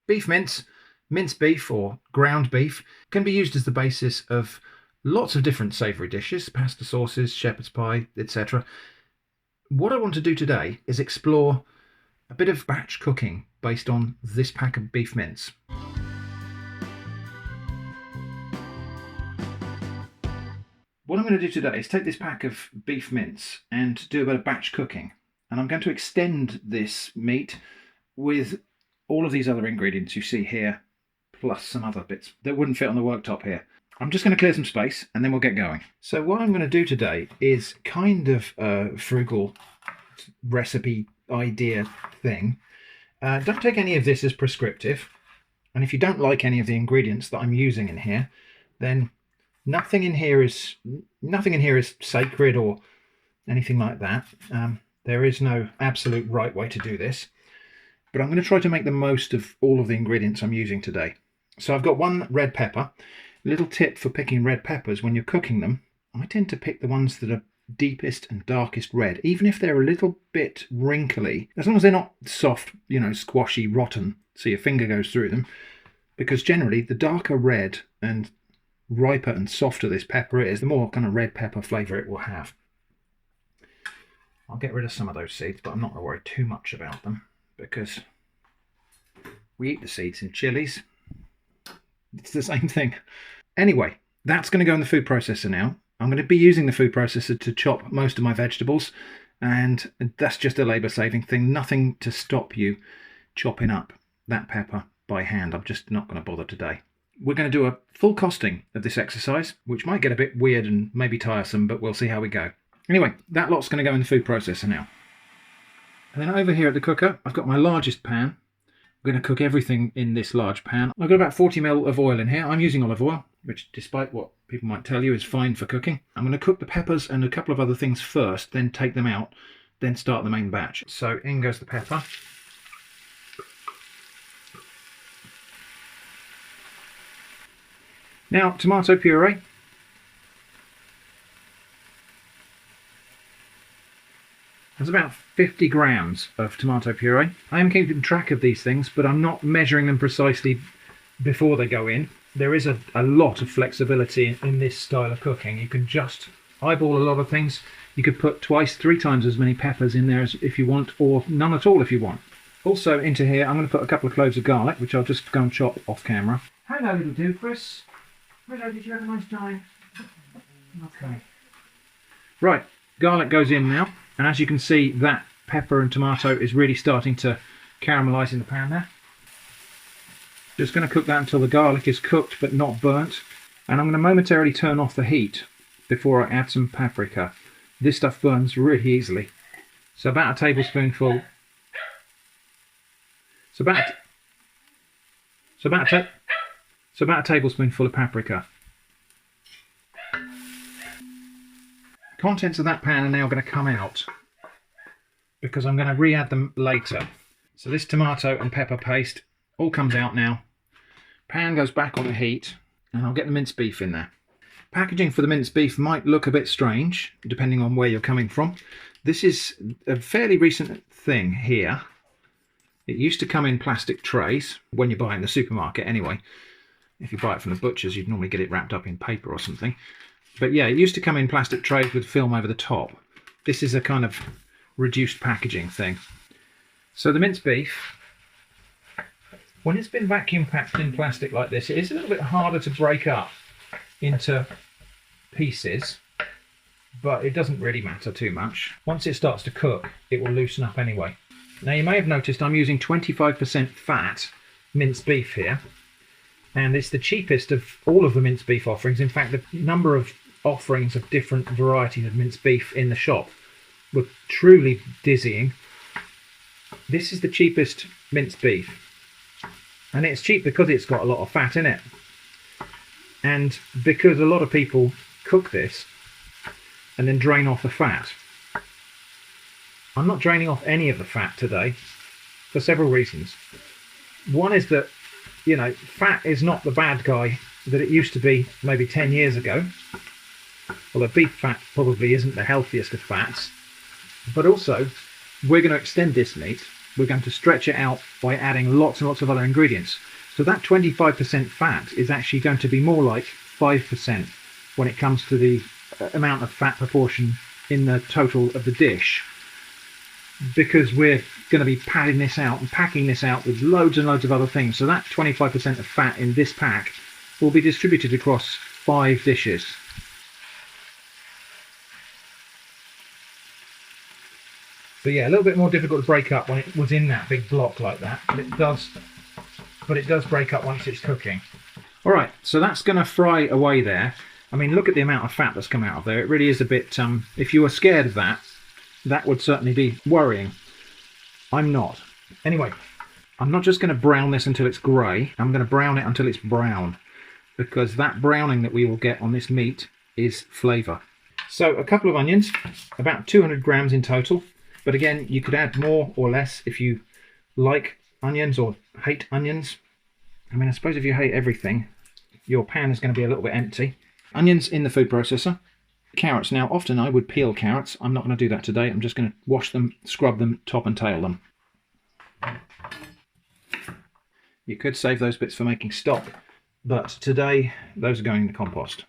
Beef mince, minced beef or ground beef, can be used as the basis of lots of different savoury dishes, pasta sauces, shepherd's pie, etc. What I want to do today is explore a bit of batch cooking based on this pack of beef mince. What I'm going to do today is take this pack of beef mince and do a bit of batch cooking. And I'm going to extend this meat with all of these other ingredients you see here, plus some other bits that wouldn't fit on the worktop here. I'm just going to clear some space and then we'll get going. So what I'm going to do today is kind of a frugal recipe idea thing. Don't take any of this as prescriptive. And if you don't like any of the ingredients that I'm using in here, then nothing in here is sacred or anything like that. There is no absolute right way to do this. But I'm going to try to make the most of all of the ingredients I'm using today. So I've got one red pepper. A little tip for picking red peppers when you're cooking them, I tend to pick the ones that are deepest and darkest red, even if they're a little bit wrinkly, as long as they're not soft, squashy, rotten, so your finger goes through them, because generally the darker red and riper and softer this pepper is, the more kind of red pepper flavour it will have. I'll get rid of some of those seeds, but I'm not going to worry too much about them, because we eat the seeds in chilies. It's the same thing. Anyway, that's going to go in the food processor now. I'm going to be using the food processor to chop most of my vegetables, and that's just a labour-saving thing. Nothing to stop you chopping up that pepper by hand. I'm just not going to bother today. We're going to do a full costing of this exercise, which might get a bit weird and maybe tiresome, but we'll see how we go. Anyway, that lot's going to go in the food processor now. And then over here at the cooker, I've got my largest pan. I'm going to cook everything in this large pan. I've got about 40 ml of oil in here. I'm using olive oil, which, despite what people might tell you, is fine for cooking. I'm going to cook the peppers and a couple of other things first, then take them out, then start the main batch. So in goes the pepper. Now, tomato puree. There's about 50 grams of tomato puree. I am keeping track of these things, but I'm not measuring them precisely before they go in. There is a lot of flexibility in this style of cooking. You can just eyeball a lot of things. You could put twice, 3 times as many peppers in there as if you want, or none at all if you want. Also into here, I'm going to put a couple of cloves of garlic, which I'll just go and chop off camera. Hello, little doofus. Hello, did you have a nice time? Okay. Right, garlic goes in now. And as you can see, that pepper and tomato is really starting to caramelise in the pan there. Just going to cook that until the garlic is cooked but not burnt. And I'm going to momentarily turn off the heat before I add some paprika. This stuff burns really easily. So about a tablespoonful. So about a tablespoonful of paprika. Contents of that pan are now going to come out because I'm going to re-add them later. So this tomato and pepper paste all comes out now. Pan goes back on the heat and I'll get the minced beef in there. Packaging for the minced beef might look a bit strange depending on where you're coming from. This is a fairly recent thing here. It used to come in plastic trays when you buy it in the supermarket anyway. If you buy it from the butchers, you'd normally get it wrapped up in paper or something. But yeah, it used to come in plastic trays with film over the top. This is a kind of reduced packaging thing. So the minced beef, when it's been vacuum packed in plastic like this, it is a little bit harder to break up into pieces, but it doesn't really matter too much. Once it starts to cook, it will loosen up anyway. Now you may have noticed I'm using 25% fat minced beef here, and it's the cheapest of all of the minced beef offerings. In fact, the number of offerings of different varieties of minced beef in the shop were truly dizzying. This is the cheapest minced beef, and it's cheap because it's got a lot of fat in it, and because a lot of people cook this and then drain off the fat. I'm not draining off any of the fat today for several reasons. One is that, fat is not the bad guy that it used to be maybe 10 years ago. Although beef fat probably isn't the healthiest of fats. But also, we're going to extend this meat we're going to stretch it out by adding lots and lots of other ingredients. So that 25% fat is actually going to be more like 5% when it comes to the amount of fat proportion in the total of the dish, because we're going to be padding this out and packing this out with loads and loads of other things. So that 25% of fat in this pack will be distributed across 5 dishes. So yeah, a little bit more difficult to break up when it was in that big block like that, but it does break up once it's cooking. All right, so that's going to fry away there. I mean, look at the amount of fat that's come out of there. It really is a bit, if you were scared of that, that would certainly be worrying. I'm not. Anyway, I'm not just going to brown this until it's grey. I'm going to brown it until it's brown, because that browning that we will get on this meat is flavour. So a couple of onions, about 200 grams in total. But again, you could add more or less if you like onions or hate onions. I mean, I suppose if you hate everything, your pan is going to be a little bit empty. Onions in the food processor. Carrots. Now, often I would peel carrots. I'm not going to do that today. I'm just going to wash them, scrub them, top and tail them. You could save those bits for making stock, but today those are going in the compost.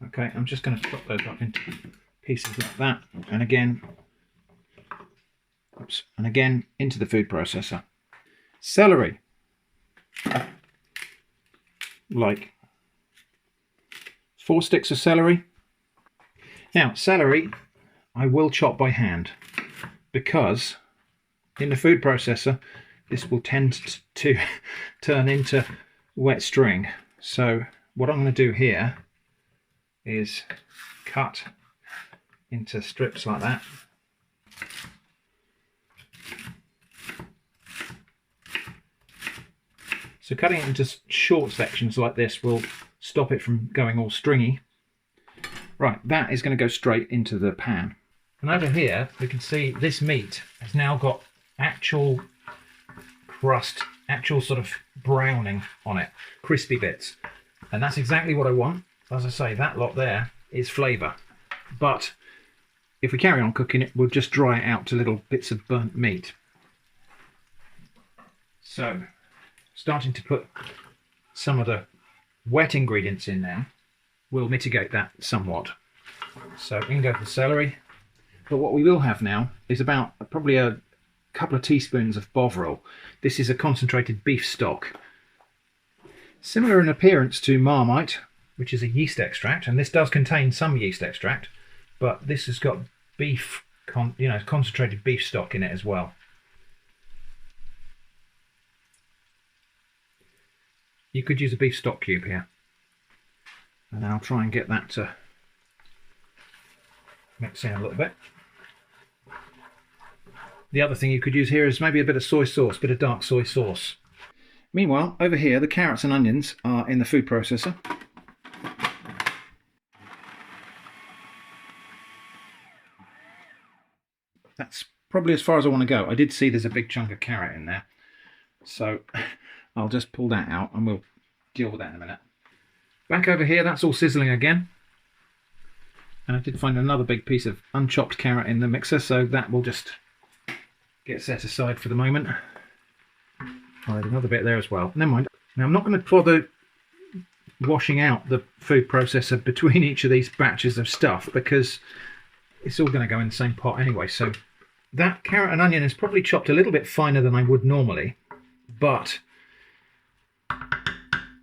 Okay, I'm just going to chop those up into pieces like that, and again, oops, and again into the food processor. Celery, like 4 sticks of celery. Now, celery I will chop by hand, because in the food processor this will tend to turn into wet string. So what I'm going to do here is cut into strips like that. So cutting it into short sections like this will stop it from going all stringy. Right, that is going to go straight into the pan. And over here we can see this meat has now got actual crust, actual sort of browning on it, crispy bits. And that's exactly what I want. As I say, that lot there is flavour. But if we carry on cooking it, we'll just dry it out to little bits of burnt meat. So, starting to put some of the wet ingredients in now will mitigate that somewhat. So we can go for celery. But what we will have now is about probably a couple of teaspoons of Bovril. This is a concentrated beef stock. Similar in appearance to Marmite, which is a yeast extract, and this does contain some yeast extract, but this has got beef, concentrated beef stock in it as well. You could use a beef stock cube here, and I'll try and get that to mix in a little bit. The other thing you could use here is maybe a bit of soy sauce, a bit of dark soy sauce. Meanwhile, over here, the carrots and onions are in the food processor. That's probably as far as I want to go. I did see there's a big chunk of carrot in there, so I'll just pull that out and we'll deal with that in a minute. Back over here, that's all sizzling again. And I did find another big piece of unchopped carrot in the mixer, so that will just get set aside for the moment. Oh, there's another bit there as well. Never mind. Now, I'm not going to bother washing out the food processor between each of these batches of stuff, because it's all going to go in the same pot anyway. So that carrot and onion is probably chopped a little bit finer than I would normally, but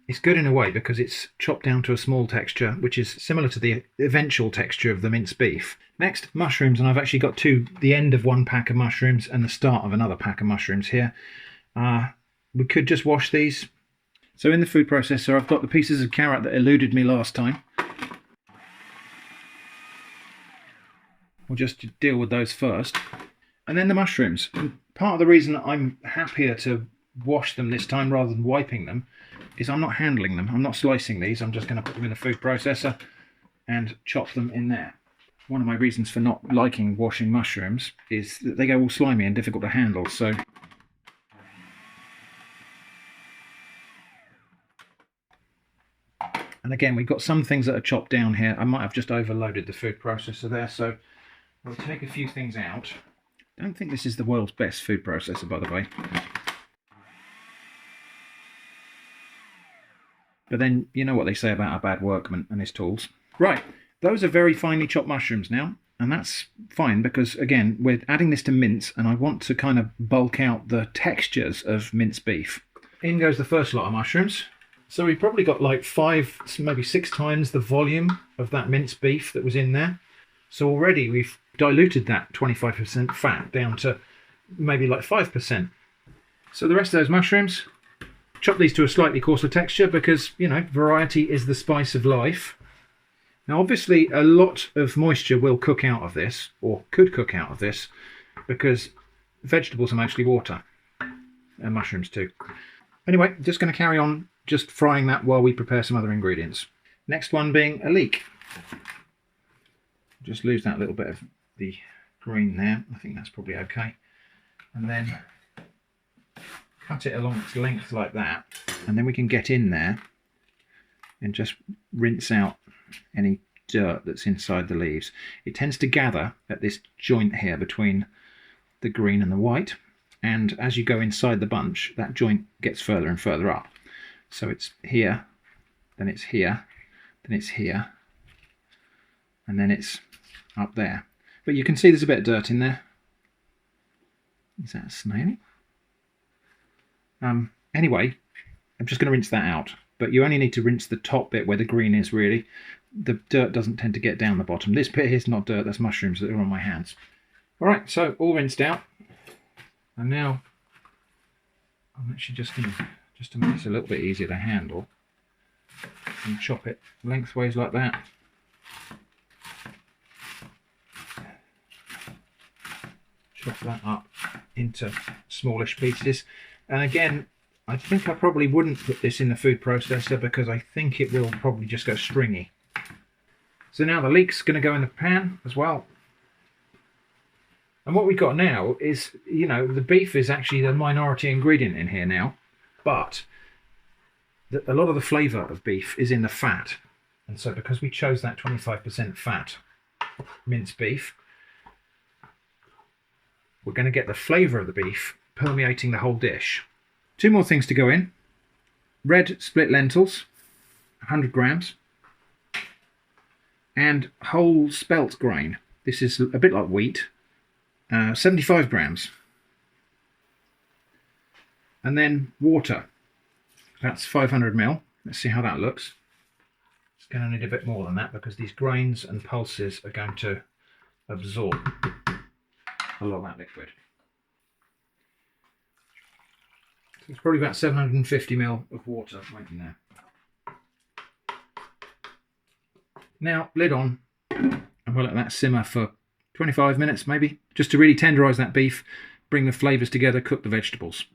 it's good in a way because it's chopped down to a small texture, which is similar to the eventual texture of the minced beef. Next, mushrooms, and I've actually got the end of one pack of mushrooms and the start of another pack of mushrooms here. We could just wash these. So in the food processor, I've got the pieces of carrot that eluded me last time. We'll just deal with those first. And then the mushrooms. And part of the reason I'm happier to wash them this time rather than wiping them is I'm not handling them. I'm not slicing these. I'm just going to put them in the food processor and chop them in there. One of my reasons for not liking washing mushrooms is that they go all slimy and difficult to handle. So and again, we've got some things that are chopped down here. I might have just overloaded the food processor there, so we'll take a few things out. I don't think this is the world's best food processor, by the way. But then, you know what they say about a bad workman and his tools. Right, those are very finely chopped mushrooms now, and that's fine because, again, we're adding this to mince, and I want to kind of bulk out the textures of minced beef. In goes the first lot of mushrooms. So we've probably got like 5, maybe 6 times the volume of that minced beef that was in there. So already we've diluted that 25% fat down to maybe like 5%. So the rest of those mushrooms, chop these to a slightly coarser texture because, you know, variety is the spice of life. Now obviously a lot of moisture will cook out of this, or could cook out of this, because vegetables are mostly water, and mushrooms too. Anyway, just going to carry on just frying that while we prepare some other ingredients. Next one being a leek. Just lose that little bit of the green there. I think that's probably okay. And then cut it along its length like that. And then we can get in there and just rinse out any dirt that's inside the leaves. It tends to gather at this joint here between the green and the white. And as you go inside the bunch, that joint gets further and further up. So it's here, then it's here, then it's here, and then it's up there. But you can see there's a bit of dirt in there. Is that a snail? Anyway, I'm just going to rinse that out. But you only need to rinse the top bit where the green is, really. The dirt doesn't tend to get down the bottom. This bit here is not dirt, that's mushrooms that are on my hands. Alright, so all rinsed out. And now I'm actually just going to make this a little bit easier to handle and chop it lengthways like that. Chop that up into smallish pieces. And again, I think I probably wouldn't put this in the food processor because I think it will probably just go stringy. So now the leek's going to go in the pan as well. And what we've got now is, you know, the beef is actually the minority ingredient in here now, but a lot of the flavour of beef is in the fat. And so because we chose that 25% fat minced beef, we're going to get the flavour of the beef permeating the whole dish. 2 more things to go in. Red split lentils, 100 grams, and whole spelt grain. This is a bit like wheat. 75 grams. And then water. That's 500 ml. Let's see how that looks. It's going to need a bit more than that because these grains and pulses are going to absorb a lot of that liquid. So it's probably about 750 ml of water right in there. Now, lid on, and we'll let that simmer for 25 minutes maybe, just to really tenderise that beef, bring the flavours together, cook the vegetables.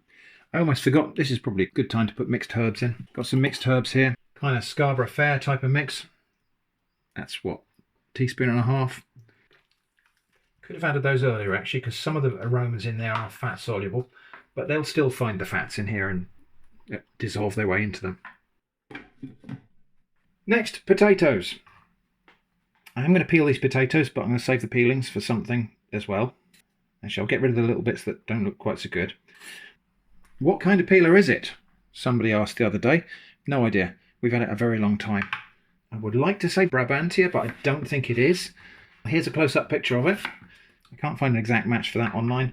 I almost forgot, this is probably a good time to put mixed herbs in. Got some mixed herbs here, kind of Scarborough Fair type of mix. That's what, teaspoon and a half. Could have added those earlier actually, because some of the aromas in there are fat soluble, but they'll still find the fats in here and dissolve their way into them. Next, potatoes. I'm going to peel these potatoes, but I'm going to save the peelings for something as well. Actually, I'll get rid of the little bits that don't look quite so good. What kind of peeler is it? Somebody asked the other day. No idea. We've had it a very long time. I would like to say Brabantia, but I don't think it is. Here's a close-up picture of it. I can't find an exact match for that online,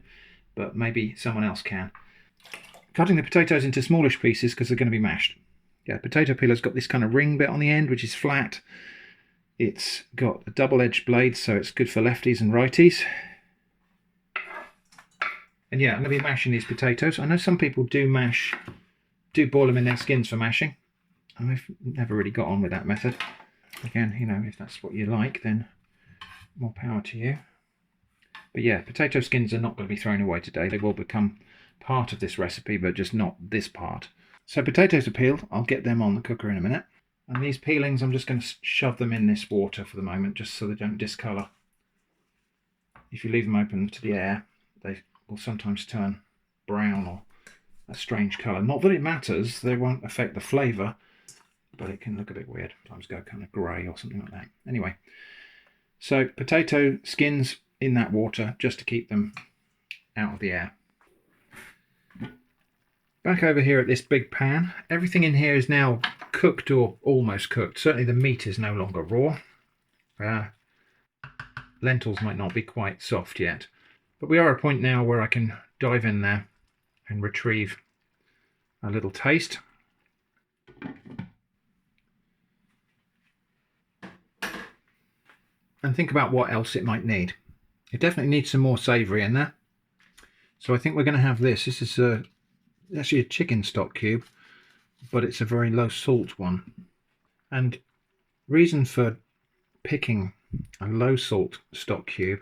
but maybe someone else can. Cutting the potatoes into smallish pieces because they're going to be mashed. Yeah, potato peeler's got this kind of ring bit on the end, which is flat. It's got a double-edged blade, so it's good for lefties and righties. And yeah, I'm going to be mashing these potatoes. I know some people do boil them in their skins for mashing. I've never really got on with that method. Again, you know, if that's what you like, then more power to you. But yeah, potato skins are not going to be thrown away today. They will become part of this recipe, but just not this part. So potatoes are peeled. I'll get them on the cooker in a minute. And these peelings, I'm just going to shove them in this water for the moment, just so they don't discolour. If you leave them open to the air, they will sometimes turn brown or a strange colour. Not that it matters, they won't affect the flavour, but it can look a bit weird. Sometimes go kind of grey or something like that. Anyway, so potato skins in that water just to keep them out of the air. Back over here at this big pan, everything in here is now cooked or almost cooked. Certainly the meat is no longer raw. Lentils might not be quite soft yet, but we are at a point now where I can dive in there and retrieve a little taste. And think about what else it might need. It definitely needs some more savoury in there. So I think we're going to have this. This is actually a chicken stock cube, but it's a very low salt one. And reason for picking a low salt stock cube,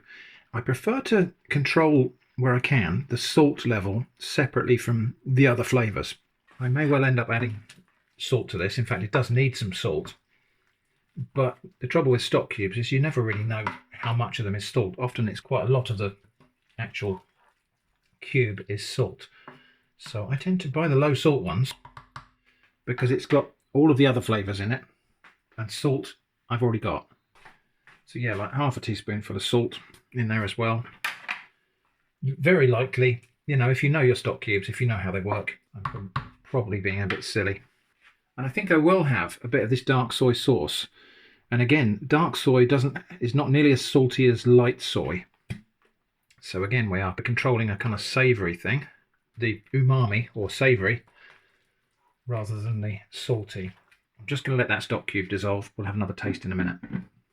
I prefer to control, where I can, the salt level separately from the other flavours. I may well end up adding salt to this. In fact, it does need some salt. But the trouble with stock cubes is you never really know how much of them is salt. Often it's quite a lot of the actual cube is salt. So I tend to buy the low salt ones because it's got all of the other flavours in it, and salt I've already got. So yeah, like half a teaspoonful of salt in there as well. Very likely, you know, if you know your stock cubes, if you know how they work, I'm probably being a bit silly. And I think I will have a bit of this dark soy sauce. And again, dark soy is not nearly as salty as light soy. So again, we are controlling a kind of savoury thing. The umami, or savoury, rather than the salty. I'm just going to let that stock cube dissolve. We'll have another taste in a minute.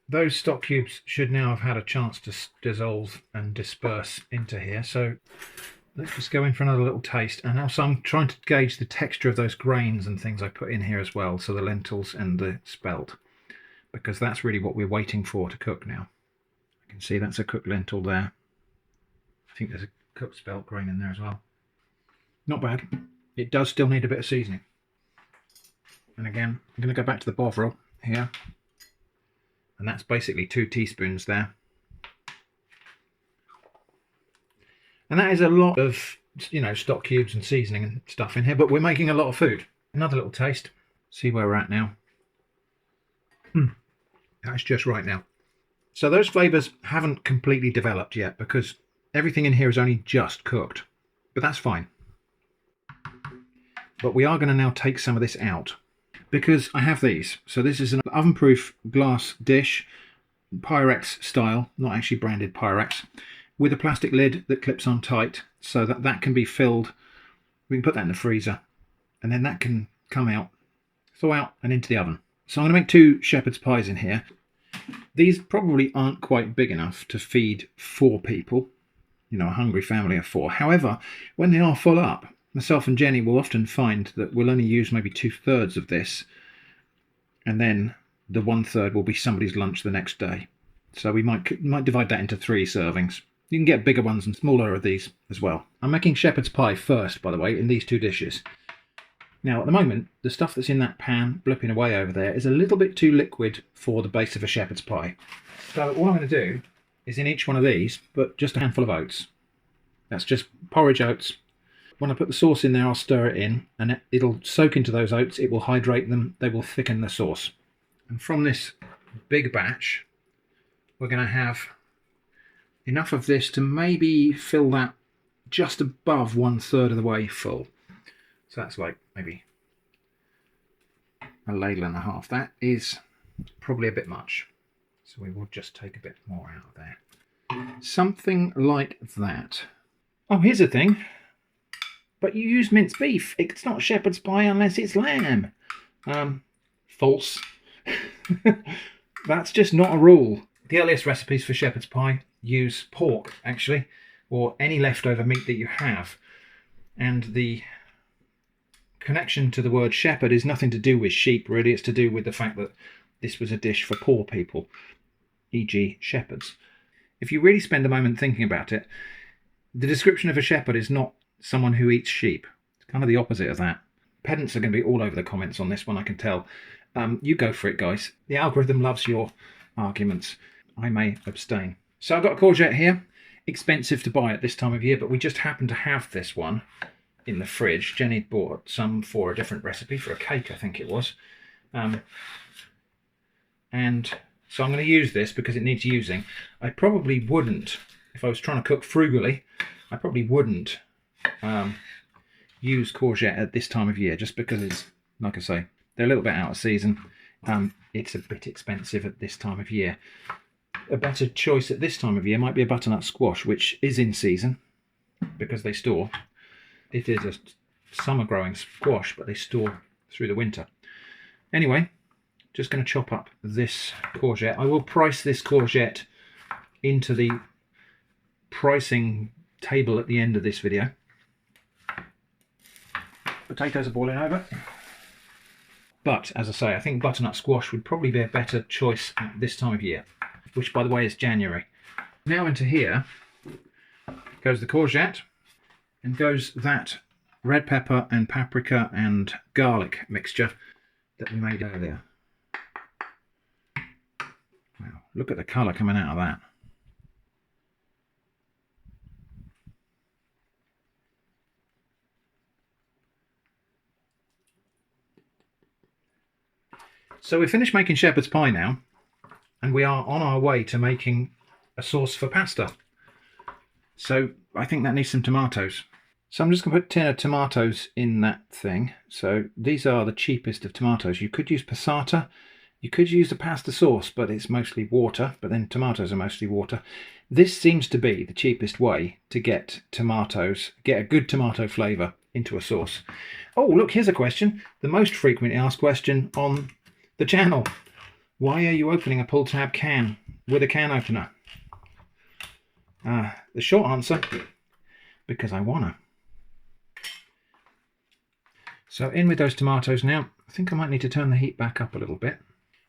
Those stock cubes should now have had a chance to dissolve and disperse into here. So let's just go in for another little taste. And also I'm trying to gauge the texture of those grains and things I put in here as well. So the lentils and the spelt. Because that's really what we're waiting for to cook now. You can see that's a cooked lentil there. I think there's a cooked spelt grain in there as well. Not bad. It does still need a bit of seasoning. And again, I'm going to go back to the Bovril here. And that's basically 2 teaspoons there. And that is a lot of, you know, stock cubes and seasoning and stuff in here, but we're making a lot of food. Another little taste. See where we're at now. That's just right now. So those flavours haven't completely developed yet because everything in here is only just cooked. But that's fine. But we are going to now take some of this out because I have these. So this is an oven-proof glass dish, Pyrex style, not actually branded Pyrex, with a plastic lid that clips on tight so that that can be filled. We can put that in the freezer and then that can come out, thaw out and into the oven. So I'm going to make 2 shepherd's pies in here. These probably aren't quite big enough to feed 4 people, you know, a hungry family of 4. However, when they are full up, myself and Jenny will often find that we'll only use maybe 2/3 of this, and then the 1/3 will be somebody's lunch the next day. So we might divide that into 3 servings. You can get bigger ones and smaller of these as well. I'm making shepherd's pie first, by the way, in these 2 dishes. Now, at the moment, the stuff that's in that pan, blipping away over there, is a little bit too liquid for the base of a shepherd's pie. So what I'm going to do is in each one of these, put just a handful of oats. That's just porridge oats. When I put the sauce in there, I'll stir it in, and it'll soak into those oats. It will hydrate them. They will thicken the sauce. And from this big batch, we're going to have enough of this to maybe fill that just above 1/3 of the way full. So that's like maybe a ladle and a half. That is probably a bit much. So we will just take a bit more out of there. Something like that. Oh, here's the thing. But you use minced beef. It's not shepherd's pie unless it's lamb. False. That's just not a rule. The earliest recipes for shepherd's pie use pork, actually, or any leftover meat that you have. And the connection to the word shepherd is nothing to do with sheep, really. It's to do with the fact that this was a dish for poor people, e.g. shepherds. If you really spend a moment thinking about it, the description of a shepherd is not someone who eats sheep. It's kind of the opposite of that. Pedants are going to be all over the comments on this one, I can tell. You go for it, guys. The algorithm loves your arguments. I may abstain. So I've got a courgette here. Expensive to buy at this time of year, but we just happen to have this one in the fridge. Jenny bought some for a different recipe, for a cake I think it was. And so I'm going to use this because it needs using. I probably wouldn't, if I was trying to cook frugally, I probably wouldn't use courgette at this time of year, just because it's, like I say, they're a little bit out of season. It's a bit expensive at this time of year. A better choice at this time of year might be a butternut squash, which is in season because they store. It is a summer growing squash, but they store through the winter. Anyway, just going to chop up this courgette. I will price this courgette into the pricing table at the end of this video. Potatoes are boiling over. But, as I say, I think butternut squash would probably be a better choice at this time of year, which, by the way, is January. Now into here goes the courgette, and goes that red pepper and paprika and garlic mixture that we made earlier. Wow, look at the colour coming out of that. So we've finished making shepherd's pie now, and we are on our way to making a sauce for pasta. So I think that needs some tomatoes. So I'm just going to put a tin of tomatoes in that thing. So these are the cheapest of tomatoes. You could use passata, you could use the pasta sauce, but it's mostly water, but then tomatoes are mostly water. This seems to be the cheapest way to get tomatoes, get a good tomato flavour into a sauce. Oh, look, here's a question. The most frequently asked question on the channel. Why are you opening a pull tab can with a can opener? The short answer, because I wanna. So in with those tomatoes now. I think I might need to turn the heat back up a little bit.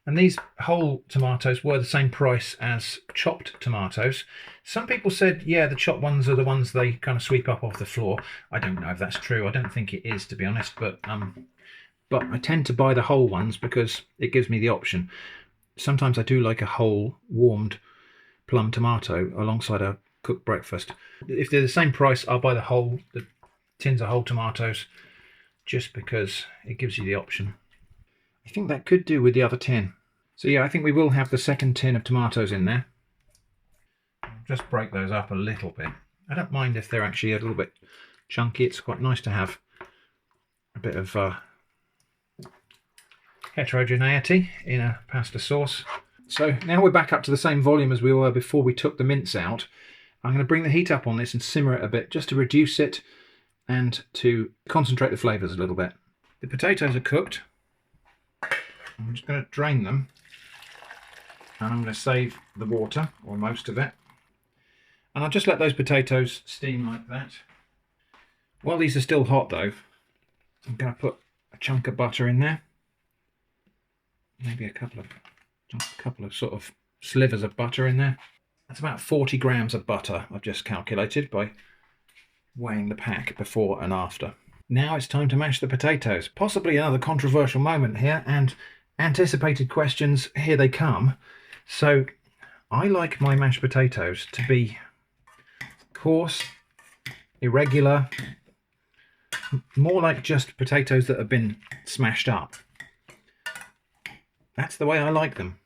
And these whole tomatoes were the same price as chopped tomatoes. Some people said, yeah, the chopped ones are the ones they kind of sweep up off the floor. I don't know if that's true. I don't think it is, to be honest, but I tend to buy the whole ones because it gives me the option. Sometimes I do like a whole warmed plum tomato alongside a cooked breakfast. If they're the same price, I'll buy the tins of whole tomatoes, just because it gives you the option. I think that could do with the other tin. So yeah, I think we will have the second tin of tomatoes in there. Just break those up a little bit. I don't mind if they're actually a little bit chunky. It's quite nice to have a bit of heterogeneity in a pasta sauce. So now we're back up to the same volume as we were before we took the mince out. I'm going to bring the heat up on this and simmer it a bit, just to reduce it and to concentrate the flavours a little bit. The potatoes are cooked. I'm just going to drain them, and I'm going to save the water, or most of it. And I'll just let those potatoes steam like that. While these are still hot though, I'm going to put a chunk of butter in there. Maybe a couple of sort of slivers of butter in there. That's about 40 grams of butter I've just calculated by weighing the pack before and after. Now it's time to mash the potatoes. Possibly another controversial moment here, and anticipated questions, here they come. So I like my mashed potatoes to be coarse, irregular, more like just potatoes that have been smashed up. That's the way I like them.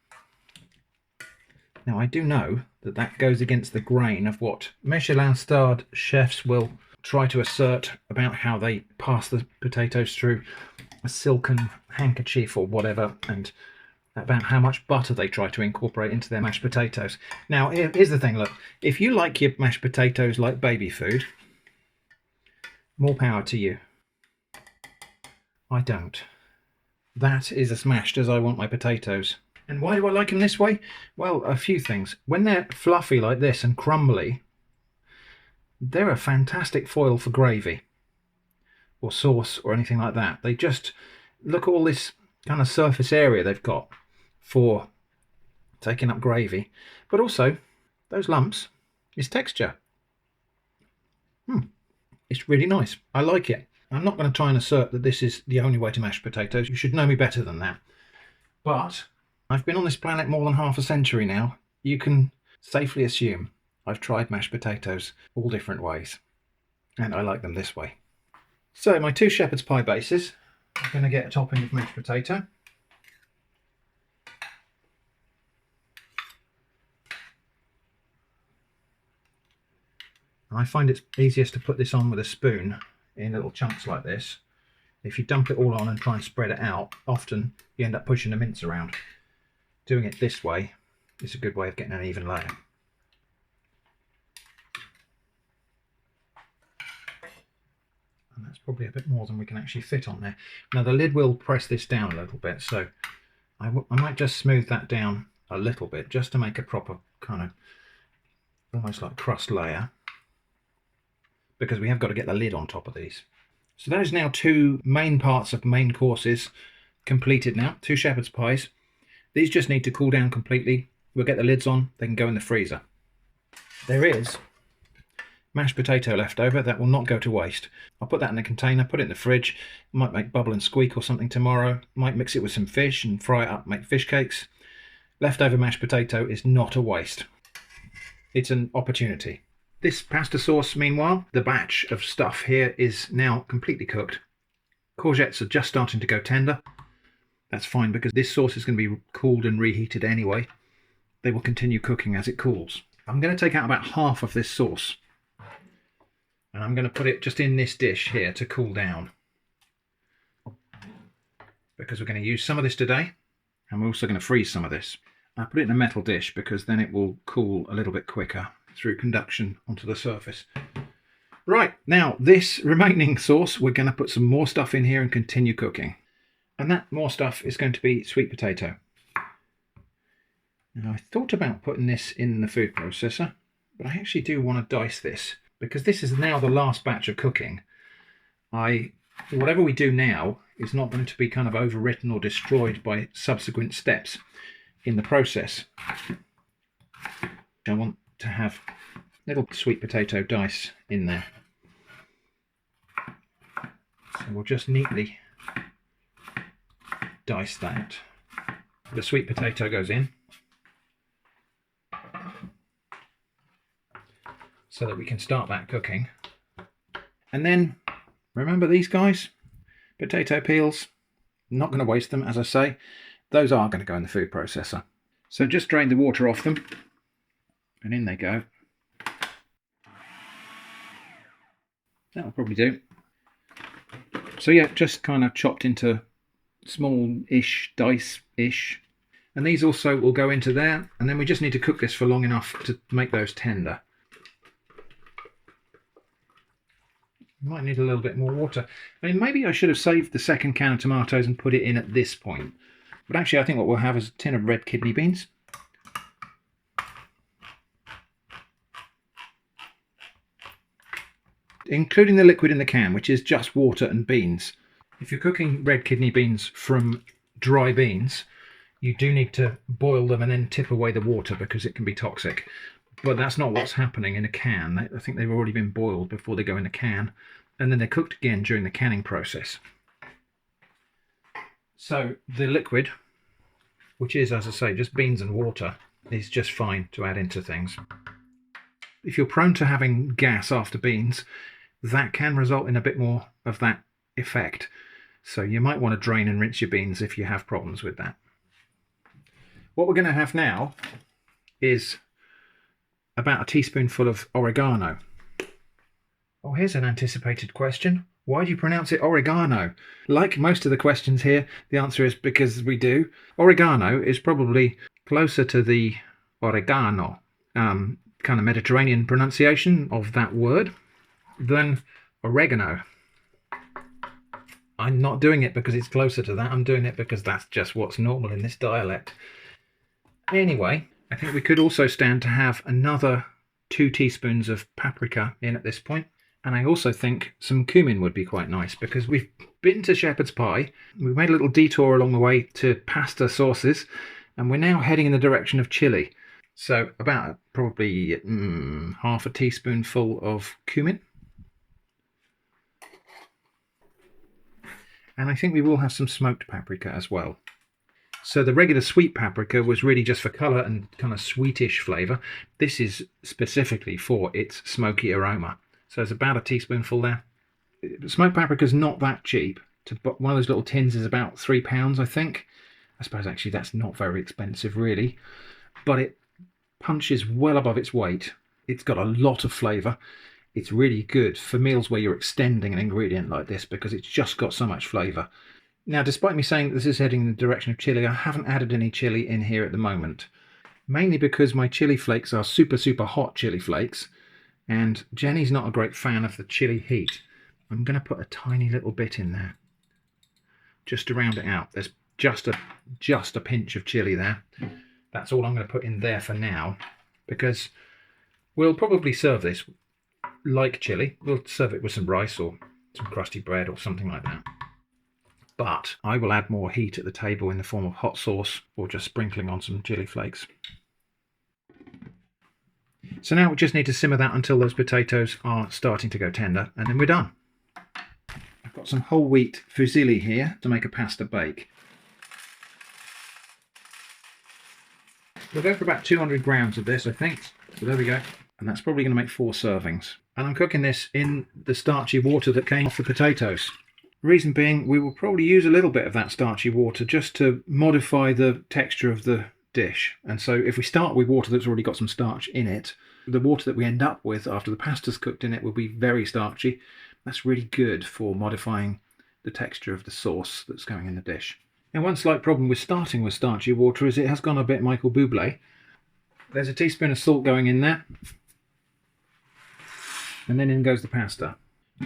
Now I do know that that goes against the grain of what Michelin-starred chefs will try to assert about how they pass the potatoes through a silken handkerchief or whatever, and about how much butter they try to incorporate into their mashed potatoes. Now here's the thing, look, if you like your mashed potatoes like baby food, more power to you. I don't. That is as mashed as I want my potatoes. And why do I like them this way? Well, a few things. When they're fluffy like this and crumbly, they're a fantastic foil for gravy or sauce or anything like that. They just, look at all this kind of surface area they've got for taking up gravy. But also, those lumps is texture. It's really nice. I like it. I'm not going to try and assert that this is the only way to mash potatoes. You should know me better than that. But I've been on this planet more than half a century now. You can safely assume I've tried mashed potatoes all different ways, and I like them this way. So my two shepherd's pie bases, I'm going to get a topping of mashed potato. I find it's easiest to put this on with a spoon in little chunks like this. If you dump it all on and try and spread it out, often you end up pushing the mince around. Doing it this way is a good way of getting an even layer. And that's probably a bit more than we can actually fit on there. Now the lid will press this down a little bit, so I might just smooth that down a little bit just to make a proper kind of almost like crust layer, because we have got to get the lid on top of these. So that is now 2 main parts of main courses completed now, 2 shepherd's pies. These just need to cool down completely. We'll get the lids on, they can go in the freezer. There is mashed potato left over that will not go to waste. I'll put that in a container, put it in the fridge. Might make bubble and squeak or something tomorrow. Might mix it with some fish and fry it up, make fish cakes. Leftover mashed potato is not a waste. It's an opportunity. This pasta sauce, meanwhile, the batch of stuff here is now completely cooked. Courgettes are just starting to go tender. That's fine because this sauce is going to be cooled and reheated anyway. They will continue cooking as it cools. I'm going to take out about half of this sauce. And I'm going to put it just in this dish here to cool down. Because we're going to use some of this today. And we're also going to freeze some of this. I put it in a metal dish because then it will cool a little bit quicker through conduction onto the surface. Right, now this remaining sauce, we're going to put some more stuff in here and continue cooking. And that more stuff is going to be sweet potato. Now I thought about putting this in the food processor, but I actually do want to dice this because this is now the last batch of cooking. Whatever we do now is not going to be kind of overwritten or destroyed by subsequent steps in the process. I want to have little sweet potato dice in there. So we'll just neatly dice that. The sweet potato goes in so that we can start that cooking. And then remember these guys, potato peels, not going to waste them, as I say. Those are going to go in the food processor. So just drain the water off them and in they go. That'll probably do. So yeah, just kind of chopped into small-ish, dice-ish. And these also will go into there, and then we just need to cook this for long enough to make those tender. Might need a little bit more water. I mean, maybe I should have saved the second can of tomatoes and put it in at this point. But actually, I think what we'll have is a tin of red kidney beans. Including the liquid in the can, which is just water and beans. If you're cooking red kidney beans from dry beans, you do need to boil them and then tip away the water because it can be toxic. But that's not what's happening in a can. I think they've already been boiled before they go in a can, and then they're cooked again during the canning process. So the liquid, which is, as I say, just beans and water, is just fine to add into things. If you're prone to having gas after beans, that can result in a bit more of that effect. So you might want to drain and rinse your beans if you have problems with that. What we're going to have now is about a teaspoonful of oregano. Oh, here's an anticipated question. Why do you pronounce it oregano? Like most of the questions here, the answer is because we do. Oregano is probably closer to the oregano, kind of Mediterranean pronunciation of that word, than oregano. I'm not doing it because it's closer to that. I'm doing it because that's just what's normal in this dialect. Anyway, I think we could also stand to have another 2 teaspoons of paprika in at this point. And I also think some cumin would be quite nice because we've been to shepherd's pie. We made a little detour along the way to pasta sauces, and we're now heading in the direction of chili. So about probably half a teaspoonful of cumin. And I think we will have some smoked paprika as well. So the regular sweet paprika was really just for colour and kind of sweetish flavour. This is specifically for its smoky aroma. So it's about a teaspoonful there. Smoked paprika is not that cheap. One of those little tins is about £3, I think. I suppose actually that's not very expensive really. But it punches well above its weight. It's got a lot of flavour. It's really good for meals where you're extending an ingredient like this because it's just got so much flavour. Now, despite me saying that this is heading in the direction of chili, I haven't added any chili in here at the moment. Mainly because my chili flakes are super, super hot chili flakes, and Jenny's not a great fan of the chili heat. I'm going to put a tiny little bit in there, just to round it out. There's just a pinch of chili there. That's all I'm going to put in there for now, because we'll probably serve this like chili. We'll serve it with some rice or some crusty bread or something like that. But I will add more heat at the table in the form of hot sauce or just sprinkling on some chili flakes. So now we just need to simmer that until those potatoes are starting to go tender, and then we're done. I've got some whole wheat fusilli here to make a pasta bake. We'll go for about 200 grams of this, I think. So there we go. And that's probably going to make 4 servings. And I'm cooking this in the starchy water that came off the potatoes. Reason being, we will probably use a little bit of that starchy water just to modify the texture of the dish. And so if we start with water that's already got some starch in it, the water that we end up with after the pasta's cooked in it will be very starchy. That's really good for modifying the texture of the sauce that's going in the dish. Now, one slight problem with starting with starchy water is it has gone a bit Michael Bublé. There's a teaspoon of salt going in there. And then in goes the pasta.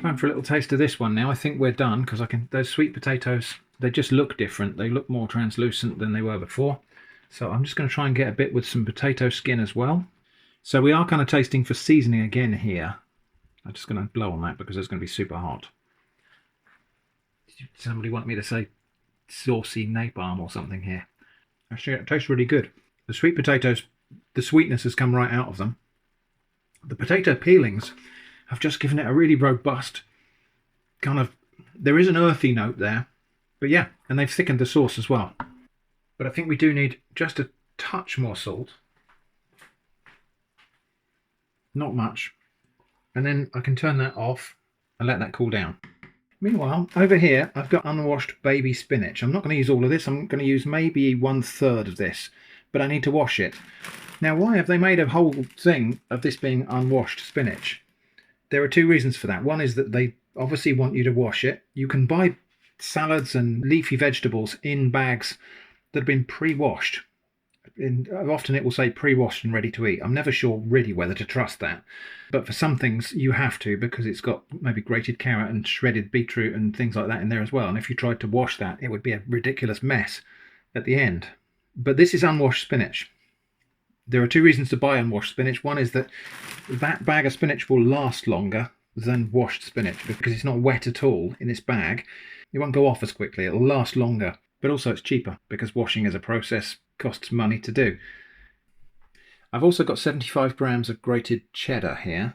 Time for a little taste of this one now. I think we're done because those sweet potatoes, they just look different. They look more translucent than they were before. So I'm just going to try and get a bit with some potato skin as well. So we are kind of tasting for seasoning again here. I'm just going to blow on that because it's going to be super hot. Somebody want me to say saucy napalm or something here? Actually, it tastes really good. The sweet potatoes, the sweetness has come right out of them. The potato peelings have just given it a really robust kind of, there is an earthy note there, but yeah, and they've thickened the sauce as well. But I think we do need just a touch more salt. Not much. And then I can turn that off and let that cool down. Meanwhile, over here, I've got unwashed baby spinach. I'm not going to use all of this. I'm going to use maybe 1/3 of this, but I need to wash it. Now, why have they made a whole thing of this being unwashed spinach? There are 2 reasons for that. One is that they obviously want you to wash it. You can buy salads and leafy vegetables in bags that have been pre-washed. Often it will say pre-washed and ready to eat. I'm never sure really whether to trust that. But for some things you have to, because it's got maybe grated carrot and shredded beetroot and things like that in there as well. And if you tried to wash that, it would be a ridiculous mess at the end. But this is unwashed spinach. There are 2 reasons to buy unwashed spinach. One is that that bag of spinach will last longer than washed spinach because it's not wet at all in this bag. It won't go off as quickly. It'll last longer. But also it's cheaper because washing as a process costs money to do. I've also got 75 grams of grated cheddar here.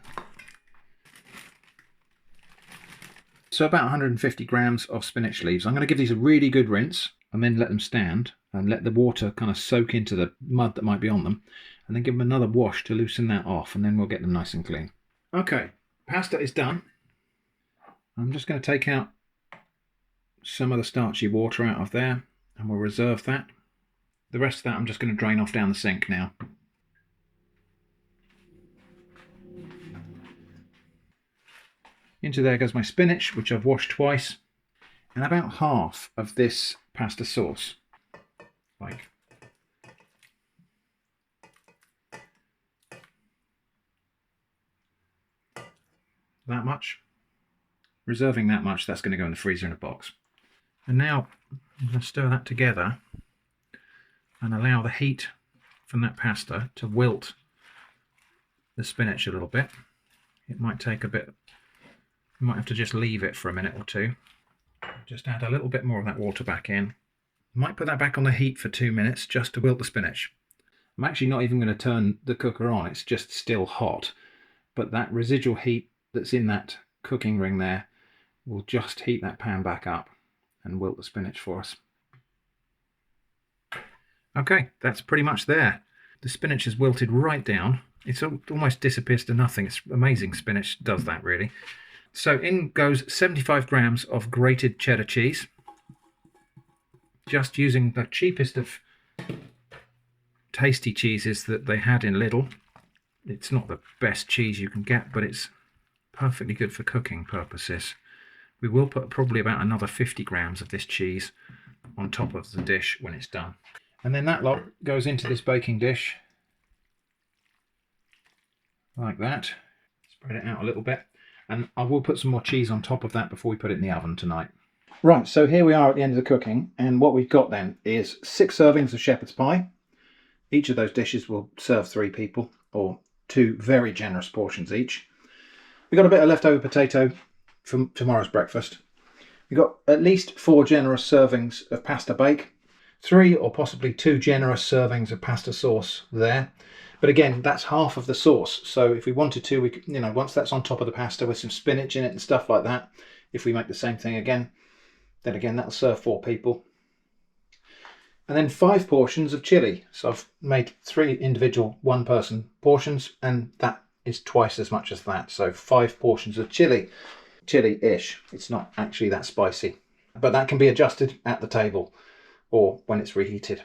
So about 150 grams of spinach leaves. I'm going to give these a really good rinse and then let them stand and let the water kind of soak into the mud that might be on them, and then give them another wash to loosen that off, and then we'll get them nice and clean. Okay, pasta is done. I'm just going to take out some of the starchy water out of there, and we'll reserve that. The rest of that I'm just going to drain off down the sink now. Into there goes my spinach, which I've washed twice, and about half of this pasta sauce. Like that much. Reserving that much, that's going to go in the freezer in a box. And now I'm going to stir that together and allow the heat from that pasta to wilt the spinach a little bit. It might take a bit, you might have to just leave it for a minute or 2. Just add a little bit more of that water back in. Might put that back on the heat for 2 minutes just to wilt the spinach. I'm actually not even going to turn the cooker on, it's just still hot. But that residual heat that's in that cooking ring there will just heat that pan back up and wilt the spinach for us. Okay, that's pretty much there. The spinach has wilted right down. It's almost disappears to nothing. It's amazing spinach does that, really. So in goes 75 grams of grated cheddar cheese. Just using the cheapest of tasty cheeses that they had in Lidl. It's not the best cheese you can get, but it's perfectly good for cooking purposes. We will put probably about another 50 grams of this cheese on top of the dish when it's done. And then that lot goes into this baking dish like that. Spread it out a little bit. And I will put some more cheese on top of that before we put it in the oven tonight. Right, so here we are at the end of the cooking, and what we've got then is 6 servings of shepherd's pie. Each of those dishes will serve 3 people, or 2 very generous portions each. We've got a bit of leftover potato from tomorrow's breakfast. We've got at least 4 generous servings of pasta bake, 3 or possibly 2 generous servings of pasta sauce there. But again, that's half of the sauce. So if we wanted to, we could, once that's on top of the pasta with some spinach in it and stuff like that, if we make the same thing again, then again, that'll serve 4 people. And then 5 portions of chili. So I've made 3 individual 1-person portions, and that is twice as much as that. So 5 portions of chili. Chili-ish. It's not actually that spicy. But that can be adjusted at the table or when it's reheated.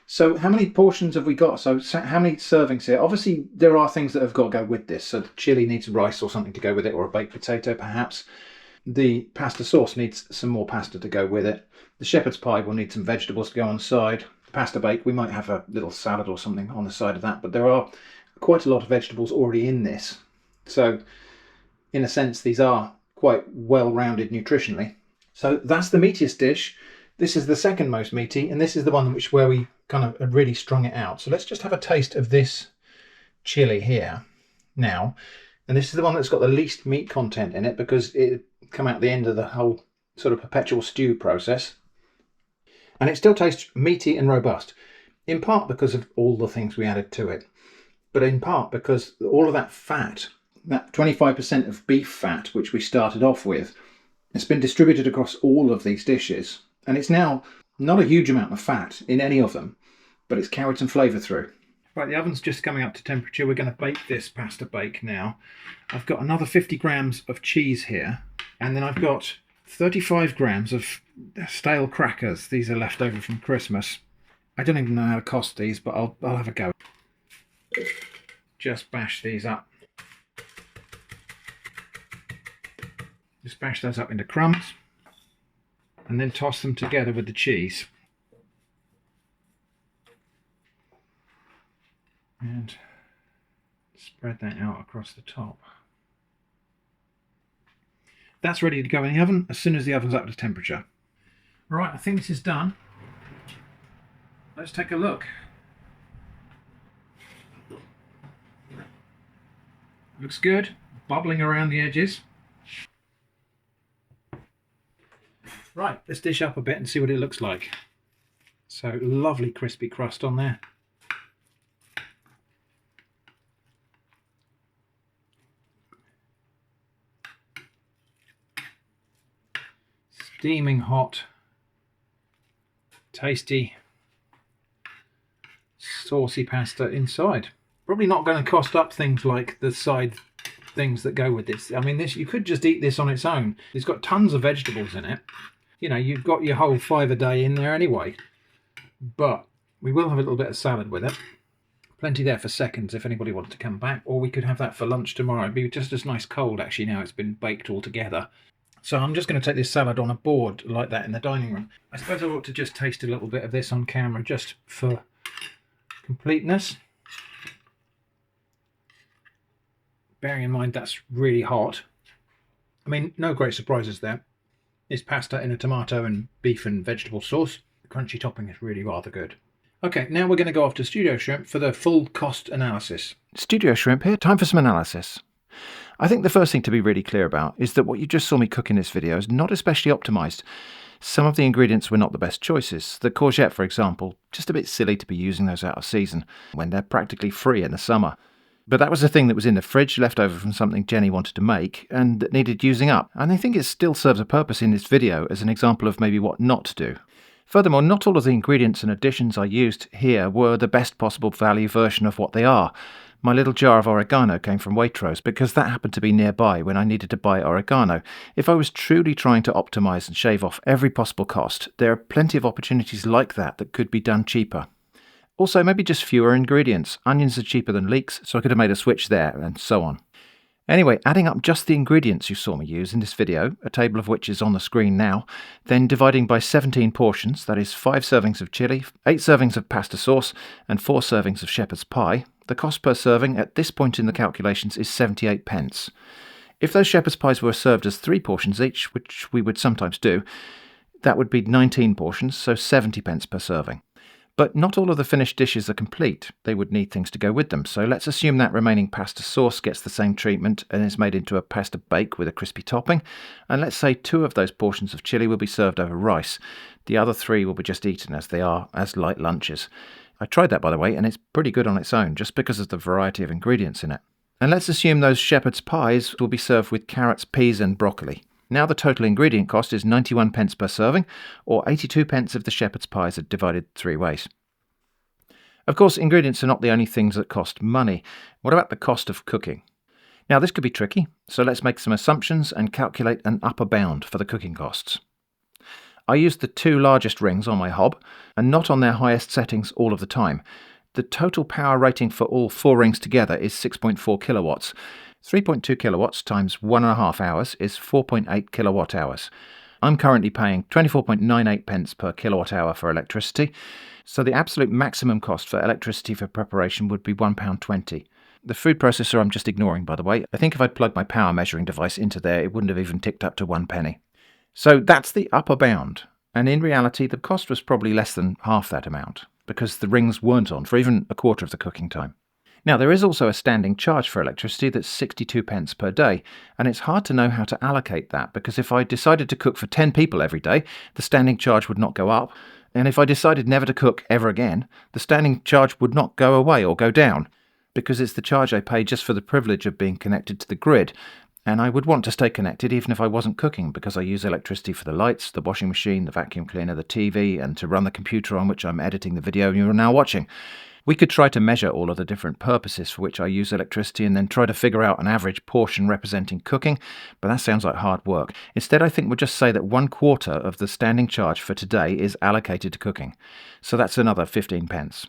So how many portions have we got? So how many servings here? Obviously, there are things that have got to go with this. So the chili needs rice or something to go with it, or a baked potato perhaps. The pasta sauce needs some more pasta to go with it. The shepherd's pie will need some vegetables to go on the side. The pasta bake, we might have a little salad or something on the side of that, but there are quite a lot of vegetables already in this. So in a sense, these are quite well-rounded nutritionally. So that's the meatiest dish. This is the second most meaty, and this is the one where we kind of really strung it out. So let's just have a taste of this chili here now. And this is the one that's got the least meat content in it because it come out the end of the whole sort of perpetual stew process. And it still tastes meaty and robust, in part because of all the things we added to it, but in part because all of that fat, that 25% of beef fat, which we started off with, it's been distributed across all of these dishes. And it's now not a huge amount of fat in any of them, but it's carried some flavour through. Right, the oven's just coming up to temperature. We're going to bake this pasta bake now. I've got another 50 grams of cheese here, and then I've got 35 grams of stale crackers. These are left over from Christmas. I don't even know how to cost these, but I'll have a go. Just bash these up. Just bash those up into crumbs, and then toss them together with the cheese. And spread that out across the top. That's ready to go in the oven as soon as the oven's up to temperature. Right, I think this is done. Let's take a look. Looks good, bubbling around the edges. Right, let's dish up a bit and see what it looks like. So lovely crispy crust on there. Steaming hot, tasty, saucy pasta inside. Probably not going to cost up things like the side things that go with this. I mean, you could just eat this on its own. It's got tons of vegetables in it. You've got your whole 5 a day in there anyway. But we will have a little bit of salad with it. Plenty there for seconds if anybody wants to come back. Or we could have that for lunch tomorrow. It'd be just as nice cold actually now it's been baked all together. So I'm just going to take this salad on a board like that in the dining room. I suppose I ought to just taste a little bit of this on camera just for completeness. Bearing in mind that's really hot. I mean, no great surprises there. It's pasta in a tomato and beef and vegetable sauce. The crunchy topping is really rather good. Okay, now we're going to go off to Studio Shrimp for the full cost analysis. Studio Shrimp here, time for some analysis. I think the first thing to be really clear about is that what you just saw me cook in this video is not especially optimised. Some of the ingredients were not the best choices. The courgette, for example, just a bit silly to be using those out of season when they're practically free in the summer. But that was a thing that was in the fridge, left over from something Jenny wanted to make, and that needed using up. And I think it still serves a purpose in this video as an example of maybe what not to do. Furthermore, not all of the ingredients and additions I used here were the best possible value version of what they are. My little jar of oregano came from Waitrose because that happened to be nearby when I needed to buy oregano. If I was truly trying to optimise and shave off every possible cost, there are plenty of opportunities like that could be done cheaper. Also, maybe just fewer ingredients. Onions are cheaper than leeks, so I could have made a switch there, and so on. Anyway, adding up just the ingredients you saw me use in this video, a table of which is on the screen now, then dividing by 17 portions, that is 5 servings of chilli, 8 servings of pasta sauce, and 4 servings of shepherd's pie, the cost per serving at this point in the calculations is 78 pence. If those shepherd's pies were served as 3 portions each, which we would sometimes do, that would be 19 portions, so 70 pence per serving. But not all of the finished dishes are complete. They would need things to go with them, so let's assume that remaining pasta sauce gets the same treatment and is made into a pasta bake with a crispy topping, and let's say 2 of those portions of chilli will be served over rice. The other 3 will be just eaten as they are, as light lunches. I tried that, by the way, and it's pretty good on its own, just because of the variety of ingredients in it. And let's assume those shepherd's pies will be served with carrots, peas and broccoli. Now the total ingredient cost is 91 pence per serving, or 82 pence if the shepherd's pies are divided 3 ways. Of course, ingredients are not the only things that cost money. What about the cost of cooking? Now this could be tricky, so let's make some assumptions and calculate an upper bound for the cooking costs. I used the 2 largest rings on my hob, and not on their highest settings all of the time. The total power rating for all 4 rings together is 6.4 kilowatts. 3.2 kilowatts times 1.5 hours is 4.8 kilowatt hours. I'm currently paying 24.98 pence per kilowatt hour for electricity, so the absolute maximum cost for electricity for preparation would be £1.20. The food processor I'm just ignoring, by the way. I think if I'd plugged my power measuring device into there, it wouldn't have even ticked up to 1 penny. So that's the upper bound, and in reality the cost was probably less than half that amount, because the rings weren't on for even a quarter of the cooking time. Now, there is also a standing charge for electricity that's 62 pence per day, and it's hard to know how to allocate that, because if I decided to cook for 10 people every day, the standing charge would not go up, and if I decided never to cook ever again, the standing charge would not go away or go down, because it's the charge I pay just for the privilege of being connected to the grid, and I would want to stay connected even if I wasn't cooking, because I use electricity for the lights, the washing machine, the vacuum cleaner, the TV, and to run the computer on which I'm editing the video you're now watching. We could try to measure all of the different purposes for which I use electricity and then try to figure out an average portion representing cooking, but that sounds like hard work. Instead, I think we'll just say that 1/4 of the standing charge for today is allocated to cooking. So that's another 15 pence.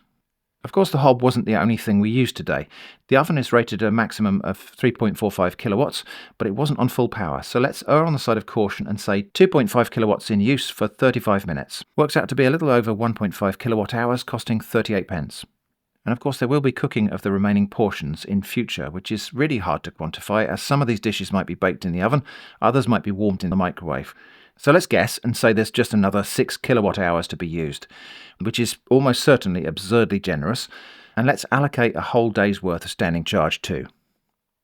Of course, the hob wasn't the only thing we used today. The oven is rated a maximum of 3.45 kilowatts, but it wasn't on full power, so let's err on the side of caution and say 2.5 kilowatts in use for 35 minutes. Works out to be a little over 1.5 kilowatt hours, costing 38 pence. And of course there will be cooking of the remaining portions in future, which is really hard to quantify, as some of these dishes might be baked in the oven, others might be warmed in the microwave. So let's guess and say there's just another 6 kilowatt hours to be used, which is almost certainly absurdly generous, and let's allocate a whole day's worth of standing charge too.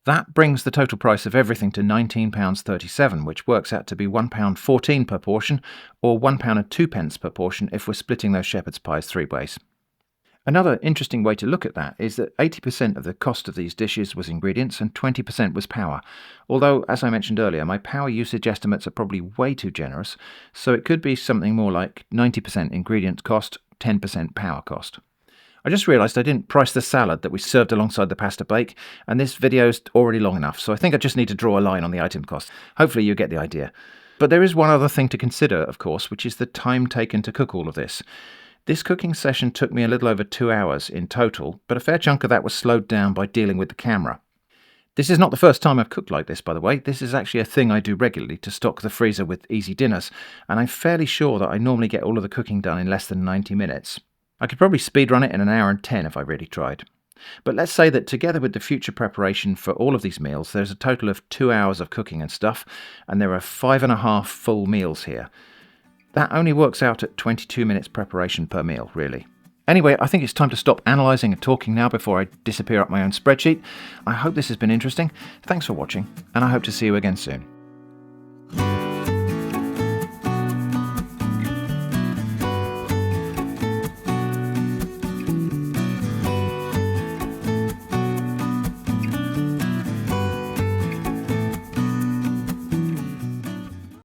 That brings the total price of everything to £19.37, which works out to be £1.14 per portion, or £1.02 per portion if we're splitting those shepherd's pies 3 ways. Another interesting way to look at that is that 80% of the cost of these dishes was ingredients and 20% was power. Although, as I mentioned earlier, my power usage estimates are probably way too generous, so it could be something more like 90% ingredient cost, 10% power cost. I just realised I didn't price the salad that we served alongside the pasta bake, and this video's already long enough, so I think I just need to draw a line on the item cost. Hopefully you get the idea. But there is one other thing to consider, of course, which is the time taken to cook all of this. This cooking session took me a little over 2 hours in total, but a fair chunk of that was slowed down by dealing with the camera. This is not the first time I've cooked like this, by the way. This is actually a thing I do regularly to stock the freezer with easy dinners, and I'm fairly sure that I normally get all of the cooking done in less than 90 minutes. I could probably speedrun it in 1 hour and 10 if I really tried. But let's say that together with the future preparation for all of these meals, there's a total of 2 hours of cooking and stuff, and there are 5.5 full meals here. That only works out at 22 minutes preparation per meal, really. Anyway, I think it's time to stop analysing and talking now before I disappear up my own spreadsheet. I hope this has been interesting. Thanks for watching, and I hope to see you again soon.